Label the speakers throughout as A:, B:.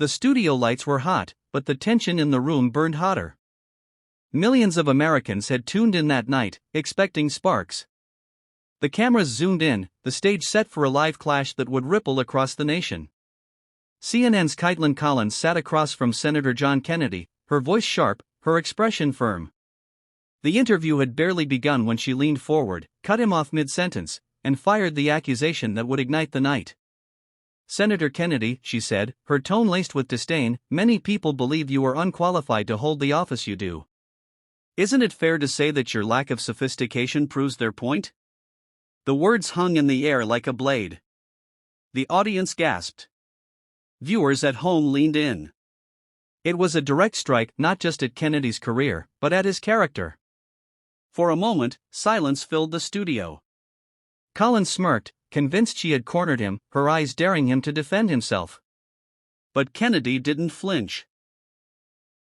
A: The studio lights were hot, but the tension in the room burned hotter. Millions of Americans had tuned in that night, expecting sparks. The cameras zoomed in, the stage set for a live clash that would ripple across the nation. CNN's Kaitlan Collins sat across from Senator John Kennedy, her voice sharp, her expression firm. The interview had barely begun when she leaned forward, cut him off mid-sentence, and fired the accusation that would ignite the night. "Senator Kennedy," she said, her tone laced with disdain, "many people believe you are unqualified to hold the office you do. Isn't it fair to say that your lack of sophistication proves their point?" The words hung in the air like a blade. The audience gasped. Viewers at home leaned in. It was a direct strike not just at Kennedy's career, but at his character. For a moment, silence filled the studio. Collins smirked, convinced she had cornered him, her eyes daring him to defend himself. But Kennedy didn't flinch.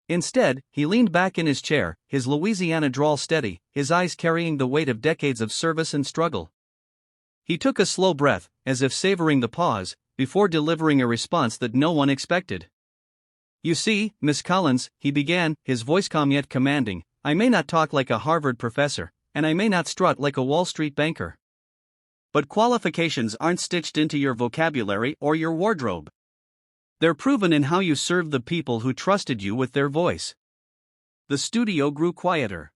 A: Instead, he leaned back in his chair, his Louisiana drawl steady, his eyes carrying the weight of decades of service and struggle. He took a slow breath, as if savoring the pause, before delivering a response that no one expected. "You see, Miss Collins," he began, his voice calm yet commanding, "I may not talk like a Harvard professor, and I may not strut like a Wall Street banker. But qualifications aren't stitched into your vocabulary or your wardrobe. They're proven in how you serve the people who trusted you with their voice." The studio grew quieter.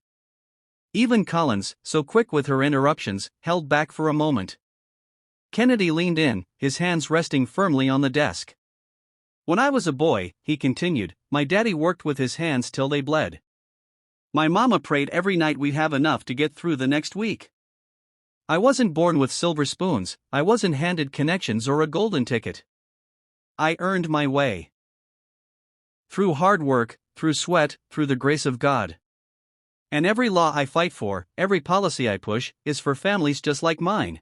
A: Even Collins, so quick with her interruptions, held back for a moment. Kennedy leaned in, his hands resting firmly on the desk. "When I was a boy," he continued, "my daddy worked with his hands till they bled. My mama prayed every night we'd have enough to get through the next week. I wasn't born with silver spoons, I wasn't handed connections or a golden ticket. I earned my way. Through hard work, through sweat, through the grace of God. And every law I fight for, every policy I push, is for families just like mine.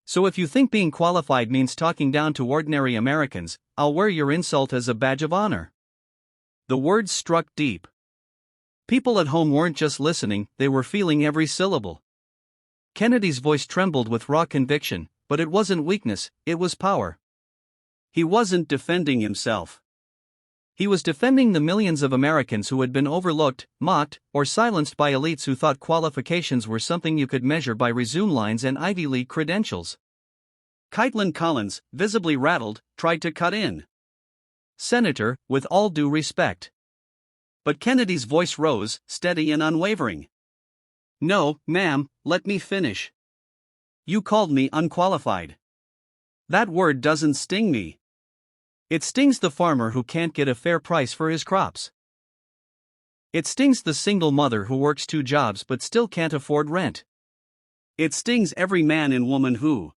A: So if you think being qualified means talking down to ordinary Americans, I'll wear your insult as a badge of honor." The words struck deep. People at home weren't just listening, they were feeling every syllable. Kennedy's voice trembled with raw conviction, but it wasn't weakness, it was power. He wasn't defending himself. He was defending the millions of Americans who had been overlooked, mocked, or silenced by elites who thought qualifications were something you could measure by resume lines and Ivy League credentials. Kaitlan Collins, visibly rattled, tried to cut in. "Senator, with all due respect." But Kennedy's voice rose, steady and unwavering. "No, ma'am, let me finish. You called me unqualified. That word doesn't sting me. It stings the farmer who can't get a fair price for his crops. It stings the single mother who works 2 jobs but still can't afford rent. It stings every man and woman who,